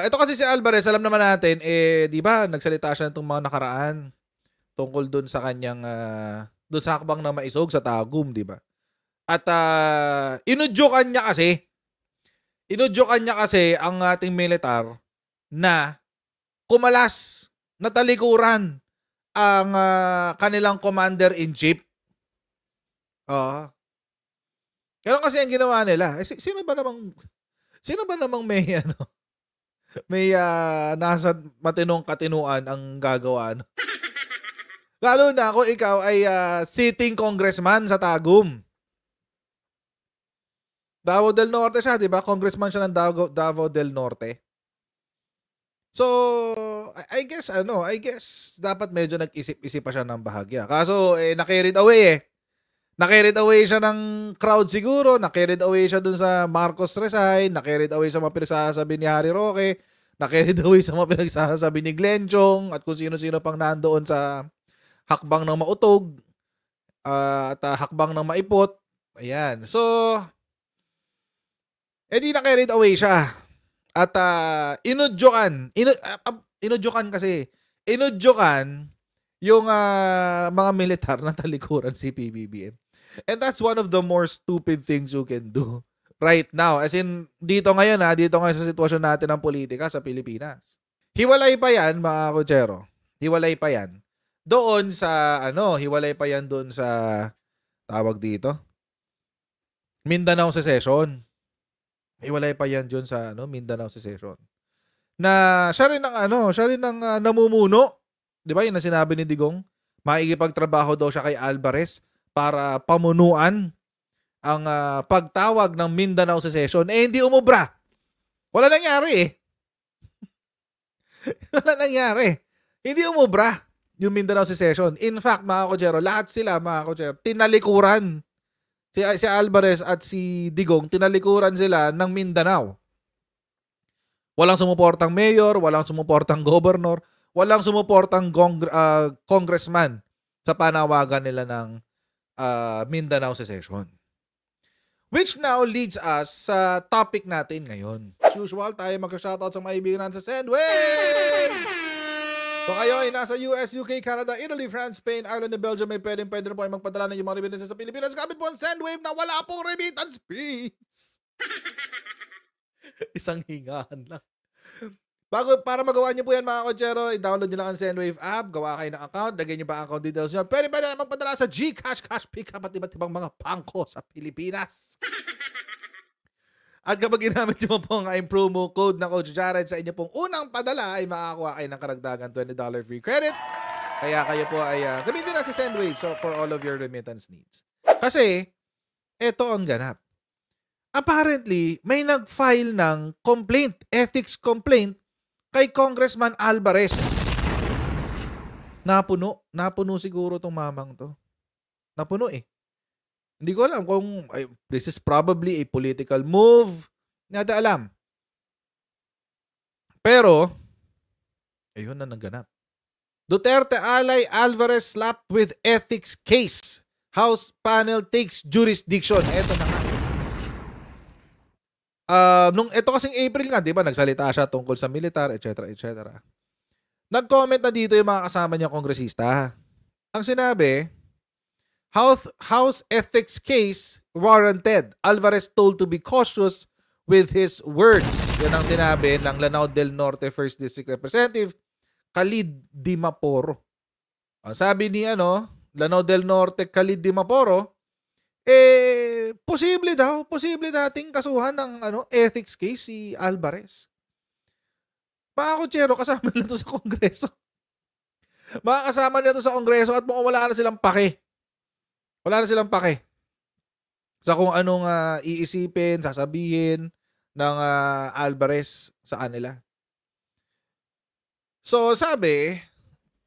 Ito kasi si Alvarez alam naman natin, 'di ba nagsalita siya nitong mga nakaraan tungkol dun sa kanyang, dun sa hakbang na maisog sa Tagum, 'di ba? At, inudyukan niya kasi ang ating militar na kumalas, na talikuran ang, kanilang commander-in-chief. Oo, gano'n kasi ang ginawa nila. Sino ba namang may ano, may, nasa matinong katinuan ang gagawa nun? Lalo na kung ikaw ay, sitting congressman sa Tagum. Davao del Norte siya, 'di ba? Congressman siya ng Davao del Norte. So, I guess dapat medyo nag-isip-isip pa siya ng bahagya. Kaso, na-carried away, eh. Na-carried away siya ng crowd siguro, na-carried away siya dun sa Marcos resign, na-carried away sa mga pinagsasabi ni Harry Roque, na-carried away sa mga pinagsasabi ni Glenn Chong at kung sino-sino pang nandoon sa hakbang ng mautog, at hakbang ng maipot. Ayan. So, di na-carried away siya. At, inudyukan kasi. Inudyukan yung, mga militar na talikuran si PBBM. And that's one of the more stupid things you can do right now. As in, dito ngayon sa sitwasyon natin ng politika sa Pilipinas. Hiwalay pa yan, mga kutsero. Hiwalay pa yan. Hiwalay pa yan doon sa, tawag dito, Mindanao Secession. Hiwalay pa yan dun sa Mindanao Secession. Na siya rin ang namumuno. 'Di ba yun na sinabi ni Digong? Makikipagtrabaho daw siya kay Alvarez para pamunuan ang pagtawag ng Mindanao Secession. Hindi umubra. Wala nangyari eh. Wala nangyari. Hindi umubra yung Mindanao Secession. In fact, mga kutsero, lahat sila, mga kutsero, tinalikuran. Si Alvarez at si Digong, tinalikuran sila ng Mindanao. Walang sumuportang mayor, walang sumuportang governor, walang sumuportang congressman sa panawagan nila ng Mindanao Secession. Which now leads us sa topic natin ngayon. As usual, tayo mag-shoutout sa mga ibigan sa Sendwave! Kung kayo ay nasa US, UK, Canada, Italy, France, Spain, Ireland, and Belgium, may pwede na po ay magpadala ng yung mga remittances sa Pilipinas. Gamit po ang Sendwave na wala pong remittance fees. Isang hingahan lang. Para magawa niyo po yan, mga kotsero, i-download niyo lang ang Sendwave app, gawa kayo ng account, lagay niyo pa ang account details niyo. Pwede na magpadala sa GCash, Cash Pickup at iba't ibang mga pangko sa Pilipinas. At kapag ginamit niyo po ang promo code na Coach Jared sa inyo pong unang padala ay makakakuha kayo ng karagdagan $20 free credit. Kaya kayo po ay gamitin na si Sendwave for all of your remittance needs. Kasi, eto ang ganap. Apparently, may nag-file ng complaint, ethics complaint, kay Congressman Alvarez. Napuno siguro tong mamang to. Napuno eh. Hindi ko alam kung this is probably a political move. Hindi natin alam. Pero, ayun na naganap. Duterte ally Alvarez slapped with ethics case. House panel takes jurisdiction. Eto na nga. Ito kasing April nga, di ba, nagsalita siya tungkol sa militar, etc., etc. Nag-comment na dito yung mga kasama niyang kongresista. Ang sinabi, House ethics case warranted. Alvarez told to be cautious with his words. Yan ang sinabi ng Lanao del Norte 1st District Representative Khalid Dimaporo. Sabi ni Lanao del Norte Khalid Dimaporo, posible dating kasuhan ng ethics case si Alvarez. Mga kutsero, kasama nila to sa Kongreso. Mga kasama nila to sa Kongreso at mukhang wala na silang pake. Wala na silang pake sa kung anong iisipin, sasabihin ng Alvarez sa kanila. So sabi,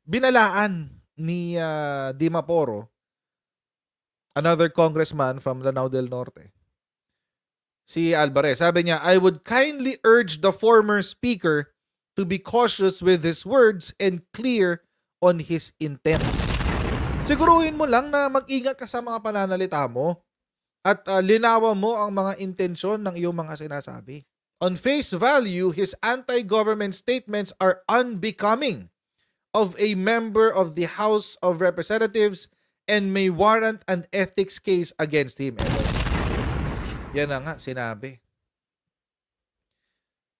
binalaan ni Dimaporo, another congressman from Lanao del Norte, si Alvarez. Sabi niya, I would kindly urge the former speaker to be cautious with his words and clear on his intent. Siguruhin mo lang na mag-ingat ka sa mga pananalita mo at linawan mo ang mga intensyon ng iyong mga sinasabi. On face value, his anti-government statements are unbecoming of a member of the House of Representatives and may warrant an ethics case against him. Yan na nga, sinabi.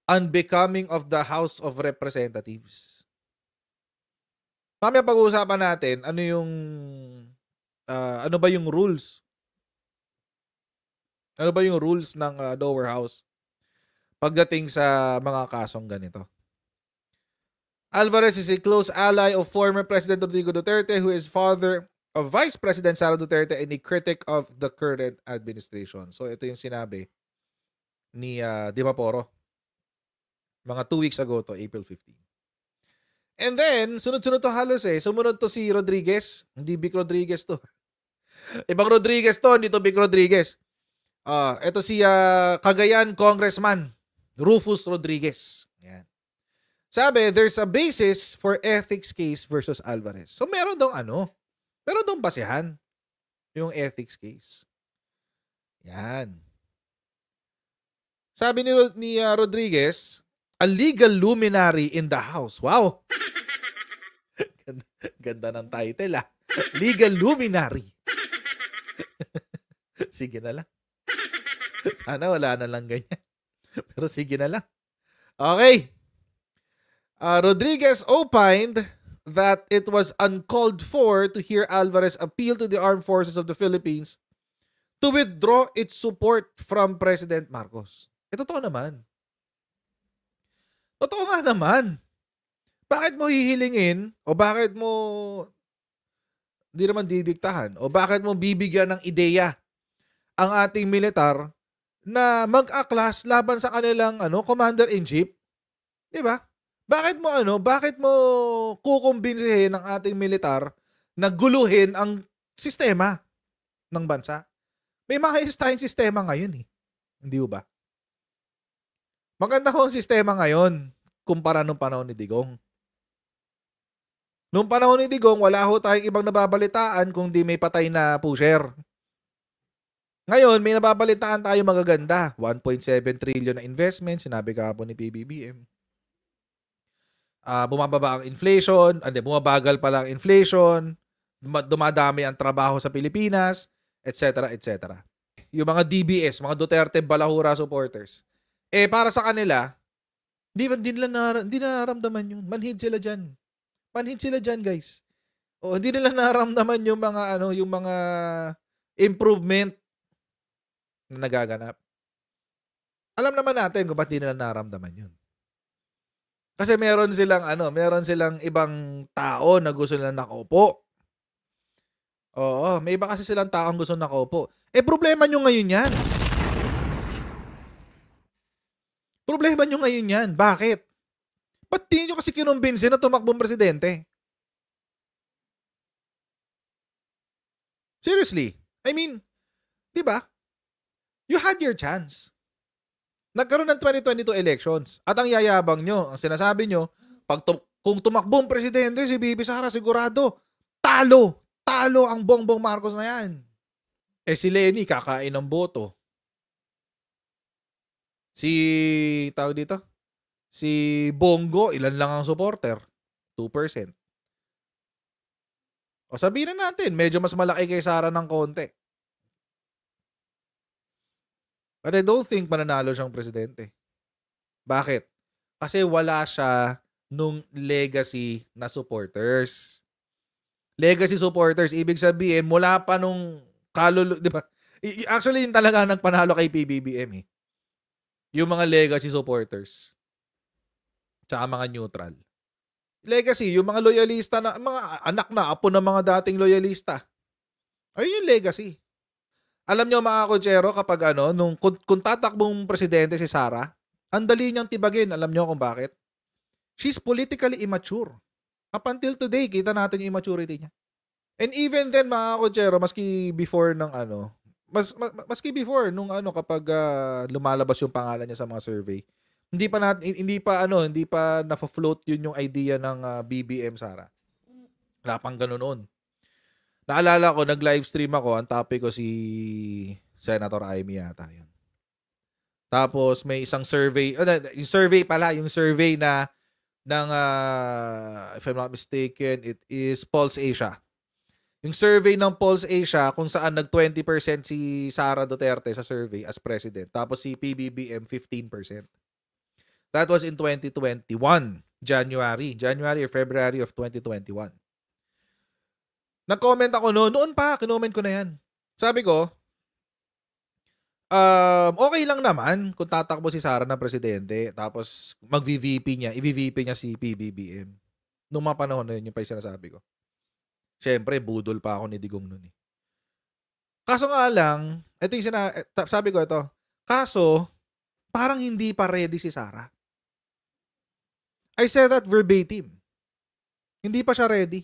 Unbecoming of the House of Representatives. Mamaya pag-uusapan natin ano ba yung rules? Ano ba yung rules ng lower house pagdating sa mga kasong ganito? Alvarez is a close ally of former President Rodrigo Duterte, who is father of Vice President Sara Duterte and a critic of the current administration. So ito yung sinabi ni Di Maporo. Mga 2 weeks ago to, April 15. And then, sunod-sunod to halos Sumunod to si Rodriguez. Hindi Vic Rodriguez to. Ibang Rodriguez to, hindi to Vic Rodriguez. Ito si Cagayan Congressman Rufus Rodriguez. Yan. Sabi, there's a basis for ethics case versus Alvarez. So meron dong basehan yung ethics case. Yan. Sabi ni Rodriguez, a legal luminary in the House. Wow! Ganda ng title Legal luminary. Sige na lang. Sana wala na lang ganyan. Pero sige na lang. Okay. Rodriguez opined that it was uncalled for to hear Alvarez appeal to the Armed Forces of the Philippines to withdraw its support from President Marcos. Totoo naman. Totoo nga naman. Bakit mo hihilingin o bakit mo hindi naman didiktahan o bakit mo bibigyan ng ideya ang ating militar na mag-aklas laban sa kanilang commander-in-chief? 'Di ba? Bakit mo kukumbinsihin ng ating militar na guluhin ang sistema ng bansa? May maayos tayong sistema ngayon Hindi ba? Maganda ho ang sistema ngayon kumpara nung panahon ni Digong. Nung panahon ni Digong, wala ho tayong ibang nababalitaan kundi may patay na pusher. Ngayon, may nababalitaan tayo magaganda. 1.7 trillion na investment, sinabi kahapon ni PBBM. Bumababa ang inflation, bumabagal pala ang inflation, dumadami ang trabaho sa Pilipinas, etc., etc. Yung mga DBS, mga Duterte Balahura supporters, para sa kanila, hindi nila nararamdaman yun. Manhid sila dyan. Manhid sila dyan, guys. Hindi nila nararamdaman yung mga improvement na nagaganap. Alam naman natin kung ba't di nila nararamdaman yun. Kasi meron silang ibang tao na gusto nila nakaupo. Oo, may iba kasi silang taong gusto nakaupo. Problema nyo ngayon yan. Problema nyo ngayon yan. Bakit? Ba't di nyo kasi kinumbinsin na tumakbong presidente? Seriously. I mean, di ba? You had your chance. Nagkaroon ng 2022 elections. At ang yayabang nyo, ang sinasabi nyo, kung tumakbong presidente si Bibi Sara, sigurado, talo ang Bongbong Marcos na yan. Si Lenny, kakain ng boto. Si Bongo, ilan lang ang supporter? 2%. O sabihin na natin, medyo mas malaki kay Sara ng konti. But I don't think mananalo siyang presidente. Bakit? Kasi wala siya nung legacy na supporters. Legacy supporters, ibig sabihin, mula pa nung di ba? Actually, yung talaga nagpanalo kay PBBM Yung mga legacy supporters. Tsaka mga neutral. Legacy, yung mga loyalista na, mga anak na, apo ng mga dating loyalista. Ayun yung legacy. Alam nyo mga kotsero, kapag kung tatakbong presidente si Sara, ang dali niyang tibagin. Alam nyo kung bakit? She's politically immature. Up until today, kita natin yung immaturity niya. And even then, mga kotsero, maski before kapag lumalabas yung pangalan niya sa mga survey, hindi pa na-float yun yung idea ng BBM Sara. Wala pang ganun noon. Naalala ko, nag-live stream ako, ang topic ko si Senator Amy yata yun. Tapos may isang survey, yung survey na ng if I'm not mistaken, it is Pulse Asia. Yung survey ng Pulse Asia kung saan nag 20% si Sara Duterte sa survey as president, tapos si PBBM 15%. That was in 2021, January or February of 2021. Nag-comment ako noon pa, kinoment ko na yan. Sabi ko, okay lang naman kung tatakbo si Sara na presidente, tapos i-VP niya si PBBM. Nung mga panahon na yun, yung pa yung sinasabi ko. Siyempre, budol pa ako ni Digong nun eh. Kaso nga lang, ito yung sabi ko ito, kaso, parang hindi pa ready si Sara. I said that verbatim. Hindi pa siya ready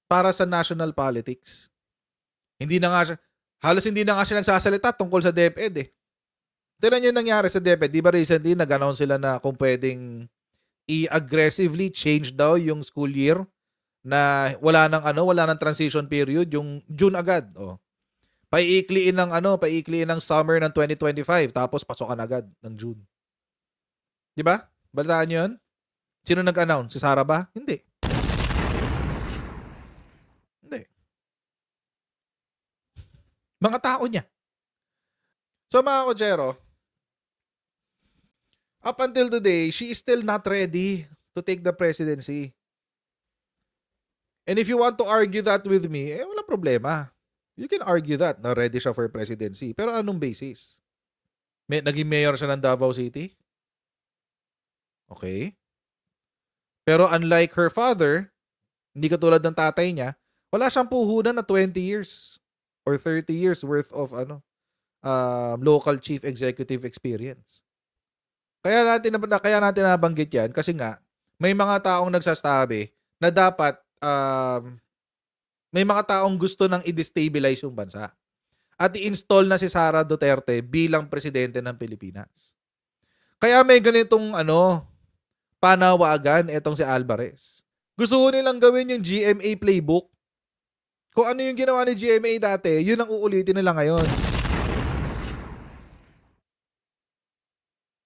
para sa national politics. Halos hindi na nga siya nagsasalita tungkol sa DepEd eh. Tignan nyo yung nangyari sa DepEd. Di ba recently nag-announce sila na kung pwedeng i-aggressively change daw yung school year na wala nang transition period, yung June agad. Oh. Paiikliin ng summer ng 2025 tapos pasokan agad ng June. Di ba? Balitaan nyo yun? Sino nag-announce? Si Sara ba? Hindi. Mga tao niya. So mga Kojero, up until today, she is still not ready to take the presidency. And if you want to argue that with me, wala problema. You can argue that na ready siya for presidency. Pero anong basis? Naging mayor siya ng Davao City? Okay. Pero unlike her father, hindi katulad ng tatay niya, wala siyang puhunan na 20 years or 30 years worth of local chief executive experience. Kaya natin nabanggit yan kasi nga may mga taong nagsasabi na dapat may mga taong gusto nang i-destabilize yung bansa at i-install na si Sara Duterte bilang presidente ng Pilipinas. Kaya may ganitong panawagan etong si Alvarez. Gusto nilang gawin yung GMA playbook. Kung ano yung ginawa ni GMA dati, yun ang uulitin nila ngayon.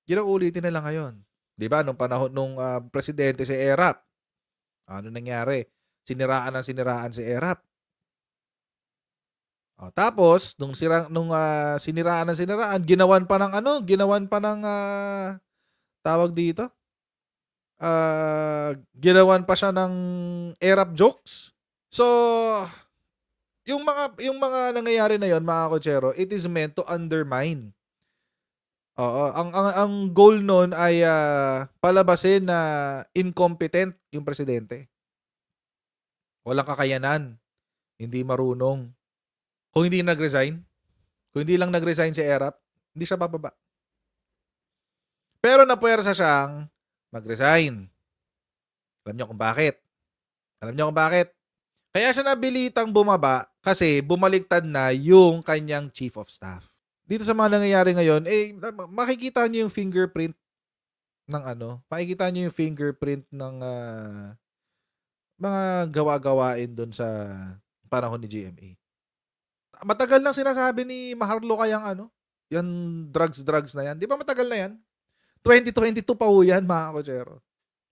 Yun ang uulitin nila ngayon. 'Di ba nung panahon nung presidente si Erap, ano nangyari? Siniraan si Erap. Tapos nung siniraan, ginawan pa ng tawag dito. Ginawan pa siya ng Erap jokes. So yung mga nangyayari na yon, mga Kochero, it is meant to undermine. Oo, ang goal noon ay palabasin na incompetent yung presidente. Walang kakayanan, hindi marunong. Kung hindi lang nag-resign si Erap, hindi siya bababa. Pero napuwersa siyang mag-resign. Alam niyo kung bakit? Kaya siya nabilitang bumaba kasi bumaliktad na yung kanyang chief of staff. Dito sa mga nangyayari ngayon, makikita niyo yung fingerprint ng mga gawa-gawain doon sa panahon ni GMA. Matagal nang sinasabi ni Maharlika yung drugs na yan. Di ba matagal na yan? 2022 pa ho yan, mga Kochero.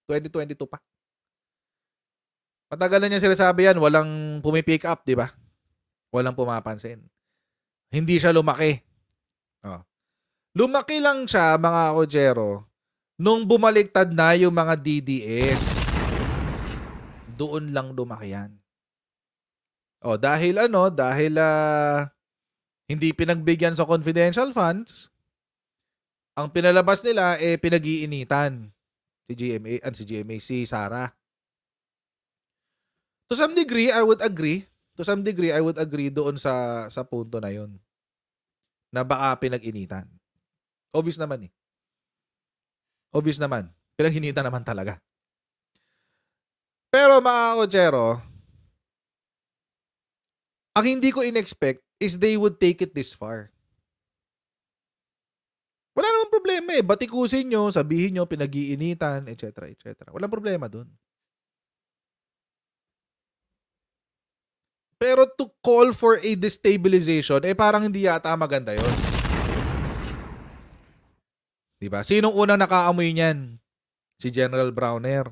2022 pa. Matagal na niya sinasabi yan, walang pumipick up, di ba? Walang pumapansin. Hindi siya lumaki. Lumaki lang siya, mga Kochero, nung bumaliktad na yung mga DDS. Doon lang lumaki yan. Dahil hindi pinagbigyan sa confidential funds, ang pinalabas nila pinag-iinitan si Sara. To some degree, I would agree doon sa punto na 'yon. Na baka pinag-initan. Obvious naman. Pinag-initan naman talaga. Pero mga Kochero, ang hindi ko in-expect is they would take it this far. Wala namang problema batikusin nyo, sabihin nyo, pinag-iinitan, etc. Walang problema dun. Pero to call for a destabilization, parang hindi yata maganda yon. 'Di ba? Sinong unang nakaamoy niyan? Si General Browner.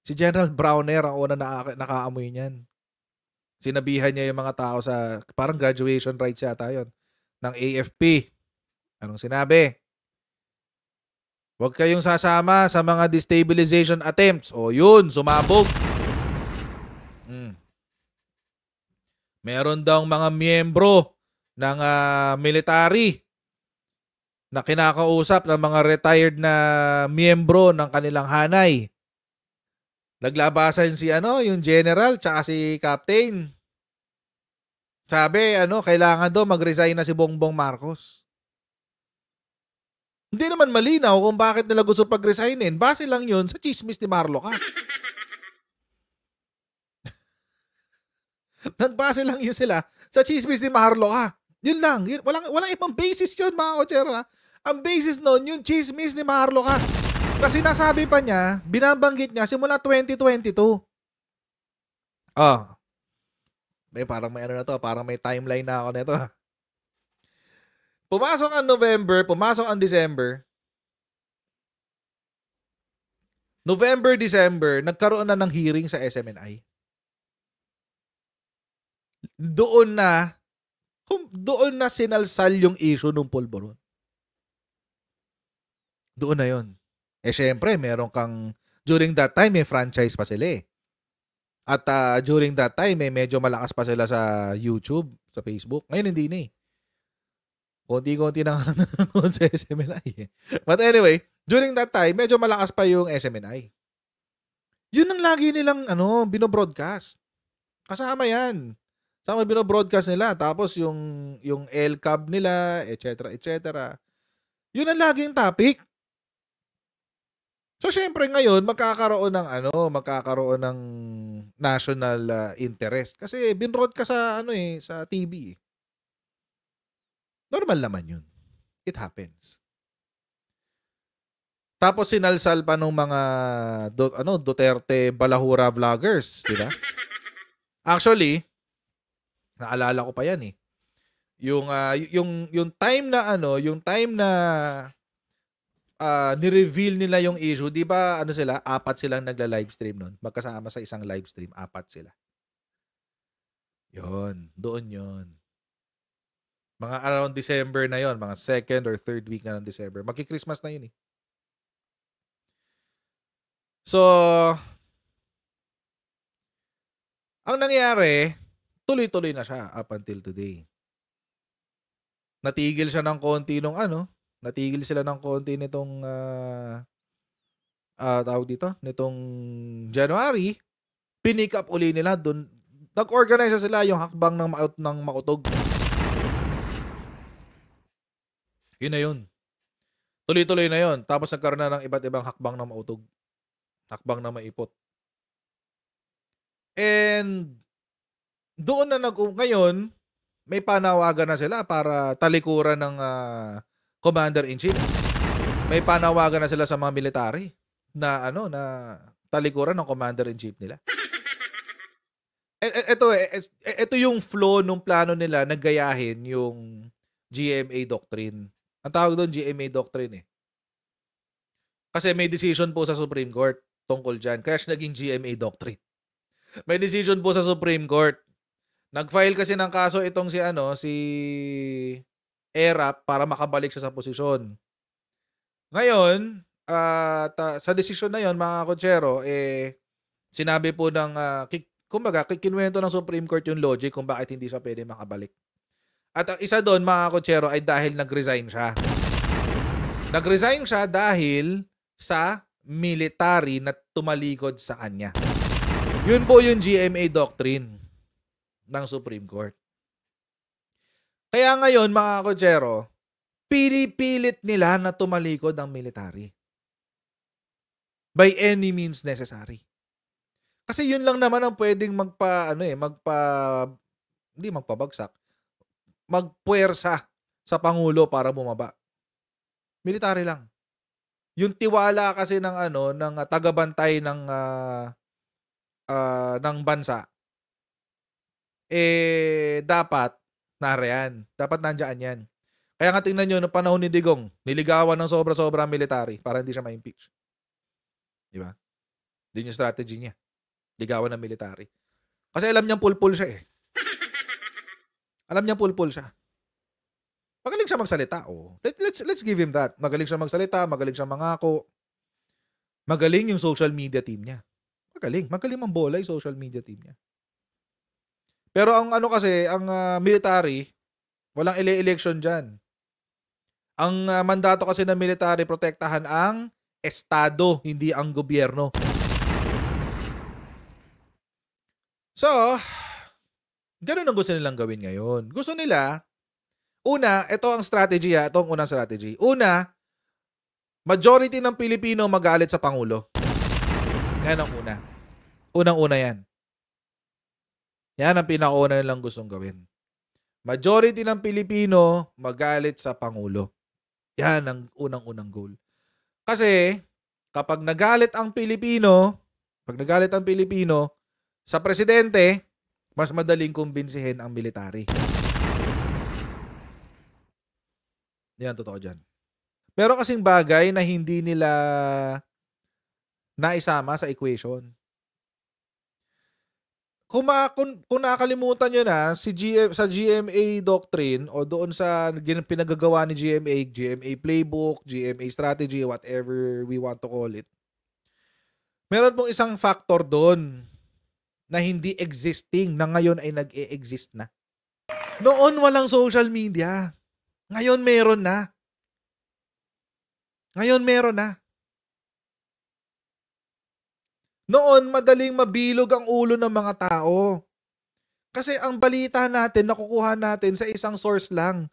Si General Browner ang unang nakaamoy niyan. Sinabihan niya yung mga tao sa parang graduation rites yata 'yon ng AFP. Anong sinabi? Huwag kayong sasama sa mga destabilization attempts. O yun, sumabog. Meron daw mga miyembro ng military na kinakausap ng mga retired na miyembro ng kanilang hanay. Naglabasan si yung general tsaka si captain. Sabi kailangan daw mag-resign na si Bongbong Marcos. Hindi naman malinaw kung bakit nila gusto pag-resignin. Base lang 'yun sa chismis ni Marloca. Nagbase lang 'yun sila sa chismis ni Marloca. 'Yun lang. Walang ibang basis 'yun, mga kotsero. Ang basis noon yung chismis ni Marloca. Kasi sinasabi pa niya, binabanggit niya simula 2022. Parang may na to, parang may timeline na ako nito. Pumasok ang November, pumasok ang December. November, December, nagkaroon na ng hearing sa SMNI. Doon na sinalsal yung issue ng pulburon. Doon na yon. Syempre, meron kang, during that time, may franchise pa sila eh. At during that time, medyo malakas pa sila sa YouTube, sa Facebook. Ngayon, hindi na eh. Konti-konti na nga nanonood sa SMNI eh. But anyway, during that time, medyo malakas pa yung SMNI. Yun ang lagi nilang binobroadcast. Kasama yan. Kasama binobroadcast nila. Tapos yung LCAB nila, etc. etc. Yun ang laging topic. So syempre ngayon magkakaroon ng national interest kasi binroadcast sa sa TV. Normal naman 'yun. It happens. Tapos sinalsal pa nung mga Duterte Balahura vloggers, 'di ba? Actually, naalala ko pa 'yan eh. Yung time na ni-reveal nila yung issue, 'di ba? Sila, 4 silang nagla-livestream noon. Magkasama sa isang livestream, 4 sila. 'Yon, doon 'yon. Mga around December na 'yon, mga 2nd or 3rd week na ng December. Magki-Christmas na 'yun eh. So, ang nangyari, tuloy-tuloy na siya up until today. Natigil siya ng konti natigil sila ng konti nitong tawag dito, nitong January. Pinick up uli nila doon. Nag-organize sila yung hakbang ng mautog. Yun na yun. Tuloy-tuloy na yun. Tapos nagkaroon na ng iba't ibang hakbang ng mautog. Hakbang na maipot. And doon na ngayon, may panawagan na sila para talikuran ng Commander-in-Chief. May panawagan na sila sa mga military na na talikuran ng Commander-in-Chief nila. Ito yung flow nung plano nila na gayahin yung GMA Doctrine. Ang tawag doon GMA Doctrine eh. Kasi may decision po sa Supreme Court tungkol dyan. Kaya siya naging GMA Doctrine. May decision po sa Supreme Court. Nag-file kasi ng kaso itong si ERAP para makabalik siya sa posisyon. Ngayon, sa desisyon na yon, mga kotsero, sinabi po ng kumbaga, kinuwento ng Supreme Court yung logic kung bakit hindi siya pwede makabalik. At ang isa doon, mga kotsero, ay dahil nag-resign siya. Nag-resign siya dahil sa military na tumalikod sa kanya. Yun po yung GMA Doctrine ng Supreme Court. Kaya ngayon, mga kotsero, pinipilit nila na tumalikod ang military. By any means necessary. Kasi yun lang naman ang pwedeng hindi magpabagsak, magpuwersa sa Pangulo para bumaba. Military lang. Yung tiwala kasi ng tagabantay ng bansa, dapat nariyan. Dapat nandiyan yan. Kaya nga tingnan niyo nung panahon ni Digong, niligawan ng sobra-sobra ang military para hindi siya ma-impeach. 'Di ba? Yun yung strategy niya, ligawan ng military. Kasi alam niyang pulpul siya, eh. Alam niyang pulpul siya. Magaling siya magsalita, oo. Let's give him that. Magaling siya magsalita, magaling siyang mangako. Magaling yung social media team niya. Magaling mambola yung social media team niya. Pero ang ano kasi, ang military, walang election diyan. Ang mandato kasi ng military protektahan ang estado, hindi ang gobyerno. So, ganun ang gusto nilang gawin ngayon. Gusto nila, una, ito ang strategy ito ang unang strategy. Una, majority ng Pilipino magalit sa Pangulo. Yan ang una. Unang-una yan. Yan ang pinakauna nilang gustong gawin. Majority ng Pilipino magalit sa Pangulo. Yan ang unang-unang goal. Kasi, kapag nagalit ang Pilipino sa presidente, mas madaling kumbinsihin ang military. Yan ang totoo dyan. Pero kasing bagay na hindi nila naisama sa equation. Kung nakakalimutan nyo na sa GMA doctrine o doon sa pinagagawa ni GMA playbook, GMA strategy, whatever we want to call it, meron pong isang factor doon na hindi existing na ngayon ay nag-e-exist na. Noon walang social media. Ngayon meron na. Noon madaling mabilog ang ulo ng mga tao. Kasi ang balita natin nakukuha natin sa isang source lang.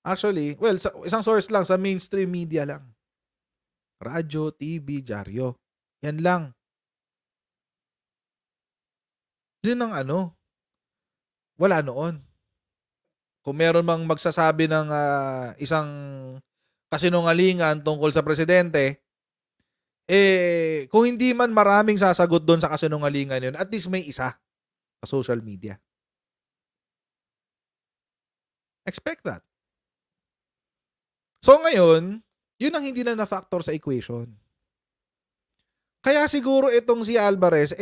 Actually, sa isang source lang, sa mainstream media lang. Radyo, TV, dyaryo. Yan lang. Yun ang wala noon. Kung meron mang magsasabi ng isang kasinungalingan tungkol sa presidente, kung hindi man maraming sasagot doon sa kasinungalingan yun, at least may isa sa social media. Expect that. So ngayon, yun ang hindi na factor sa equation. Kaya siguro itong si Alvarez,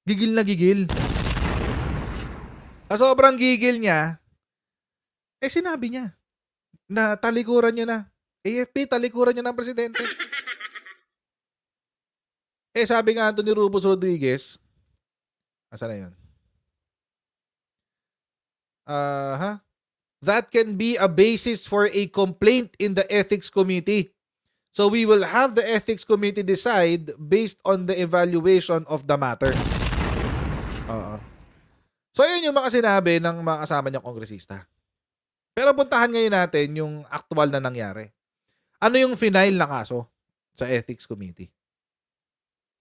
gigil na gigil. Sa sobrang gigil niya, sinabi niya na talikuran niya na. AFP, talikuran niya ng presidente. Sabi nga ni Rufus Rodriguez, asan na yun? That can be a basis for a complaint in the ethics committee. So we will have the ethics committee decide based on the evaluation of the matter. So yun yung mga sinabi ng mga kasama niyang kongresista. Pero puntahan ngayon natin yung actual na nangyari. Ano yung final na kaso sa ethics committee?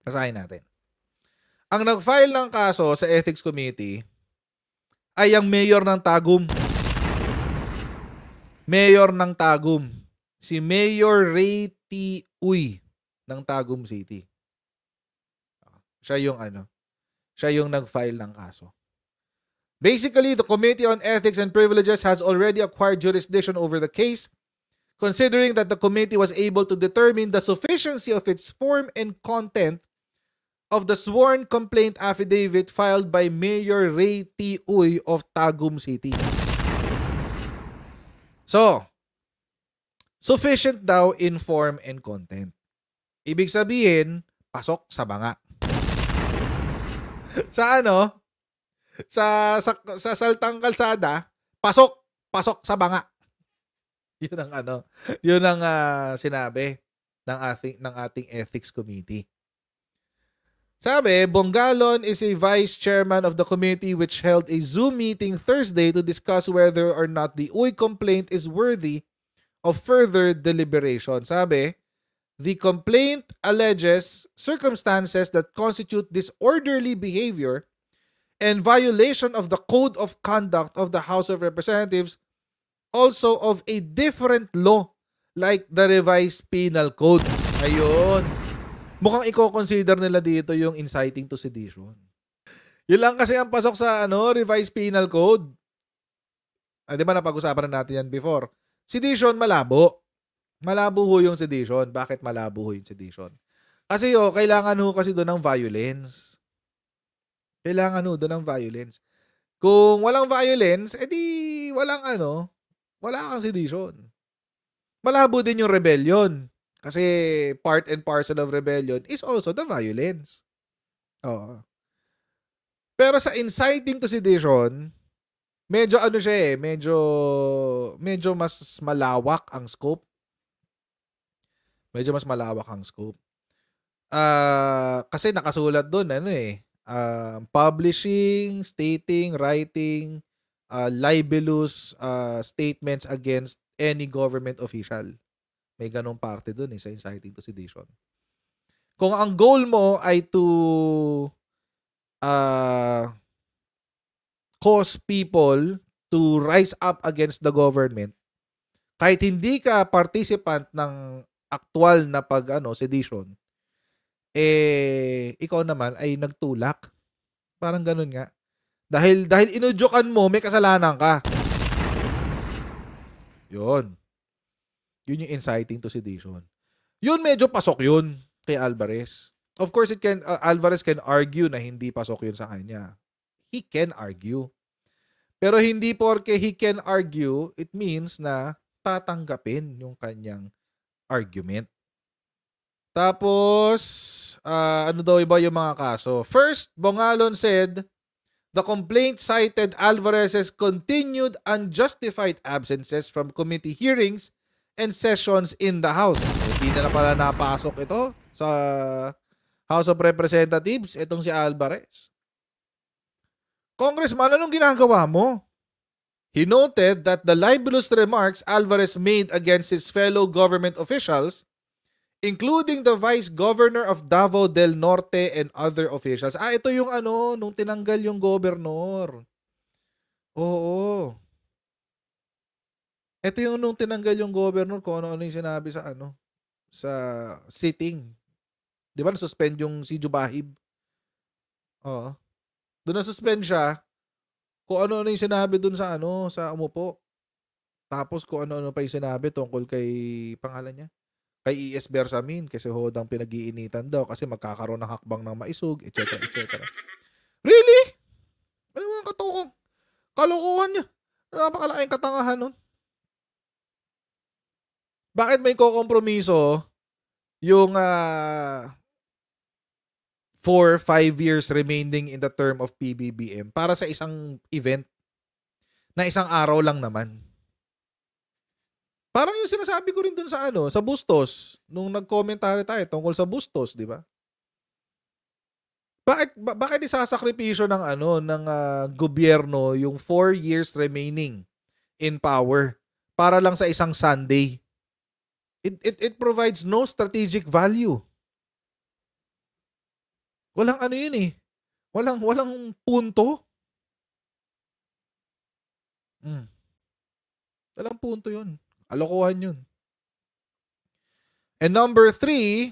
Basahin natin. Ang nag-file ng kaso sa ethics committee ay ang mayor ng Tagum. Si Mayor Ray T. Uy ng Tagum City. Siya yung nag-file ng kaso. Basically, the Committee on Ethics and Privileges has already acquired jurisdiction over the case, considering that the committee was able to determine the sufficiency of its form and content of the sworn complaint affidavit filed by Mayor Ray T. Uy of Tagum City. So, sufficient daw in form and content. Ibig sabihin, pasok sa banga. Sa saltang kalsada, pasok sa banga. Yun ang sinabi ng ating ethics committee. Sabi, Bongalon is a vice chairman of the committee which held a Zoom meeting Thursday to discuss whether or not the Uy complaint is worthy of further deliberation. Sabi, the complaint alleges circumstances that constitute disorderly behavior and violation of the Code of Conduct of the House of Representatives, also of a different law like the Revised Penal Code. Ayun. Mukhang i-consider nila dito yung inciting to sedition. Yun lang kasi ang pasok sa Revised Penal Code. Di ba napag-usapan na natin yan before? Sedition, malabo. Malabo ho yung sedition. Bakit malabo ho yung sedition? Kasi kailangan ho kasi doon ng violence. Kailangan ho doon ng violence. Kung walang violence, edi wala kang sedition. Malabo din yung rebellion. Kasi part and parcel of rebellion is also the violence. Oo. Pero sa inciting to sedition, medyo siya medyo mas malawak ang scope. Medyo mas malawak ang scope. Kasi nakasulat doon publishing, stating, writing, libelous statements against any government official. May ganong parte doon sa inciting to sedition. Kung ang goal mo ay to cause people to rise up against the government, kahit hindi ka participant ng actual na sedition, ikaw naman ay nagtulak. Parang ganun nga. Dahil inudyukan mo, may kasalanan ka. Yun yung inciting to sedition. Yun medyo pasok yun kay Alvarez. Of course, Alvarez can argue na hindi pasok yun sa kanya. He can argue. Pero hindi porke he can argue, it means na tatanggapin yung kanyang argument. Tapos, ano daw iba yung mga kaso? First, Bongalon said, the complaint cited Alvarez's continued unjustified absences from committee hearings and sessions in the House. Hindi na pala napasok ito sa House of Representatives, itong si Alvarez. Congressman, anong ginagawa mo? He noted that the libelous remarks Alvarez made against his fellow government officials, including the Vice Governor of Davao del Norte and other officials. Ito yung nung tinanggal yung gobernur. Oo. Ito yung nung tinanggal yung gobernur, kung ano-ano yung sinabi sa sa sitting. Di ba na-suspend yung si Jubahib? Oo. Doon na-suspend siya, kung ano-ano yung sinabi doon sa sa umupo. Tapos kung ano-ano pa yung sinabi tungkol kay pangalan niya. Kay ES Bersamin kasi hodang pinag-iinitan daw kasi magkakaroon ng hakbang ng maisug, etc. etc. Really? Ano mga katukong kalokohan niya? Napakalaking katangahan nun. Bakit may kokompromiso yung 4-5 years remaining in the term of PBBM para sa isang event na isang araw lang naman? Parang yung sinasabi ko rin dun sa sa Bustos, nung nag-commentary tayo tungkol sa Bustos, di ba? Bakit isasakripisyo ng ng gobyerno yung 4 years remaining in power para lang sa isang Sunday? It provides no strategic value. Walang yun eh. Walang punto. Walang punto yun. Alokohan yun. And number 3,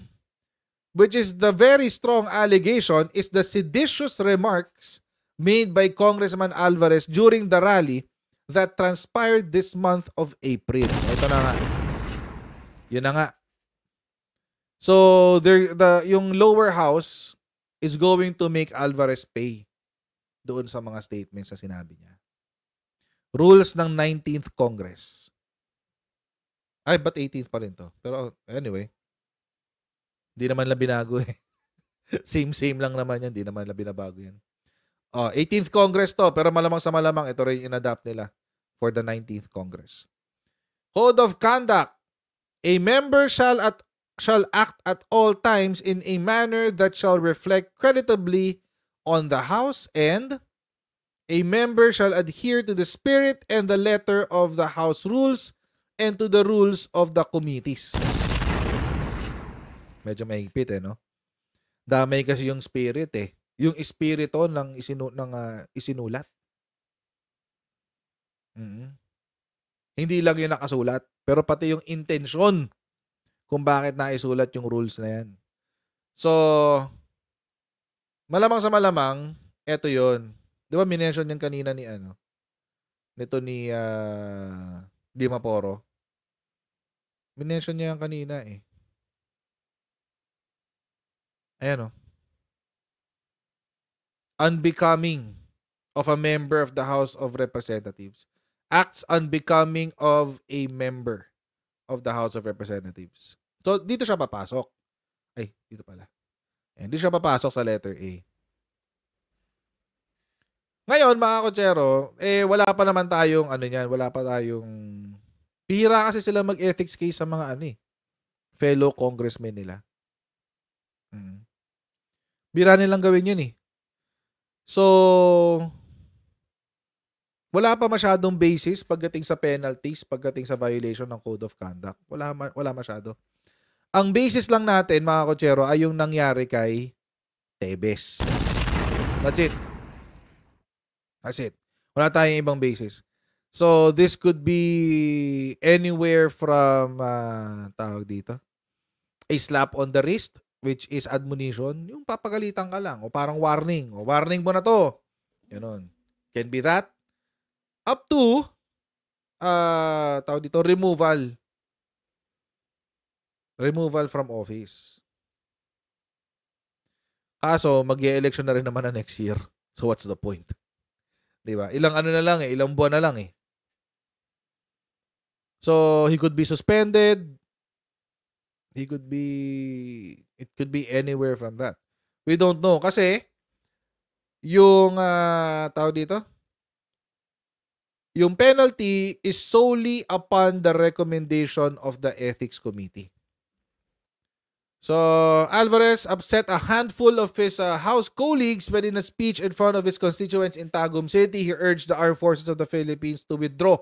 which is the very strong allegation, is the seditious remarks made by Congressman Alvarez during the rally that transpired this month of April. Ito na nga. Yun na nga. So, yung lower house is going to make Alvarez pay doon sa mga statements na sinabi niya. Rules ng 19th Congress. Ay, but 18th pa rin to? Pero anyway, hindi naman lang binago eh. Same lang naman yan. Hindi naman lang binabago yan. 18th Congress to, pero malamang sa malamang ito rin in-adapt nila for the 19th Congress. Code of Conduct. A member shall act at all times in a manner that shall reflect creditably on the House, and a member shall adhere to the spirit and the letter of the House rules and to the rules of the committees. Medyo mahigpit no? Damay kasi yung spirit eh. Yung espiritu ng isinulat. Hindi lang yung nakasulat, pero pati yung intensyon kung bakit naisulat yung rules na yan. So, malamang sa malamang, eto yun. Di ba minention yan kanina nito ni Di Maporo. Minention niya yan kanina eh. Ayan o. Unbecoming of a member of the House of Representatives. Acts unbecoming of a member of the House of Representatives. So, dito siya papasok. Ay, dito pala. Ayan, dito siya papasok sa letter A. Ngayon, mga kotsero, wala pa naman tayong wala pa tayong bihira kasi sila mag-ethics case sa mga fellow congressmen nila. Bihira nilang gawin yun eh. So, wala pa masyadong basis pagdating sa penalties, pagdating sa violation ng Code of Conduct. Wala masyado. Ang basis lang natin, mga kotsero, ay yung nangyari kay Tebes. That's it. Wala tayong ibang basis. So, this could be anywhere from, tawag dito, a slap on the wrist, which is admonition, yung papagalitan ka lang, o parang warning, o warning mo na to. Ganun. Can be that. Up to, tawag dito, removal. Removal from office. Kaso, mag-e-election na rin naman na next year. So, what's the point? Diba? Ilang na lang ilang buwan na lang eh. So, he could be suspended. It could be anywhere from that. We don't know. Kasi, yung, tawag dito, yung penalty is solely upon the recommendation of the Ethics Committee. So, Alvarez upset a handful of his House colleagues when in a speech in front of his constituents in Tagum City, he urged the Armed Forces of the Philippines to withdraw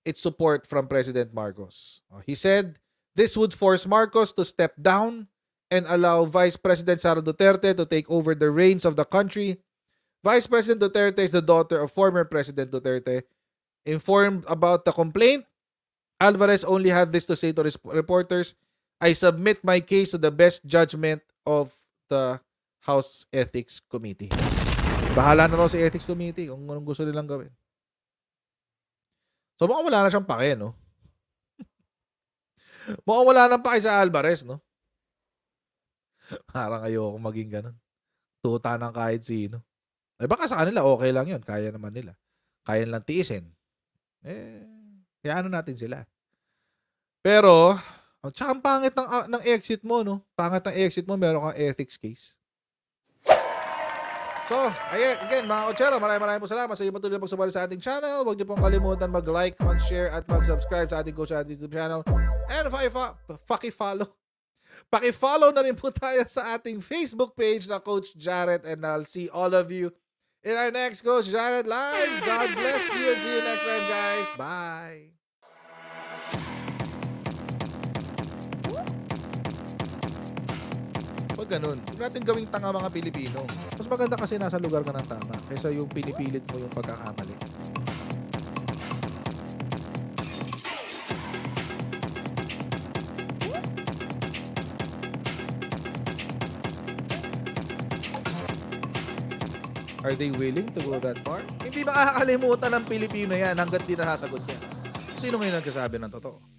its support from President Marcos. He said this would force Marcos to step down and allow Vice President Sara Duterte to take over the reins of the country. Vice President Duterte is the daughter of former President Duterte. Informed about the complaint, Alvarez only had this to say to reporters, I submit my case to the best judgment of the House Ethics Committee. Bahala na raw si Ethics Committee kung anong gusto nilang gawin. So, mukhang wala na siyang pake, no? Mukhang wala nang pake sa Alvarez, no? Parang ayoko maging ganun. Tuta ng kahit sino. Baka sa kanila okay lang yun. Kaya naman nila. Kaya nilang tiisin. Kaya ano natin sila. Pero, tsaka ang pangit ng exit mo, no? Pangit ng exit mo, meron kang ethics case. So, again, mga kotsero, maraming po salamat sa inyo patuloy na pagsubali sa ating channel. Huwag niyo pong kalimutan mag-like, mag-share, at mag-subscribe sa ating Coach Jared YouTube channel. And paki-follow na rin po tayo sa ating Facebook page na Coach Jared, and I'll see all of you in our next Coach Jared Live. God bless you and see you next time, guys. Bye! Pag ganun, huwag natin gawing tanga mga Pilipino. Mas maganda kasi nasa lugar ka ng tama kaysa yung pinipilit mo yung pagkakamali. Are they willing to go that far? Hindi makakalimutan ng Pilipino yan hanggat di nasasagot niya. Sino ngayon nagsasabi ng totoo?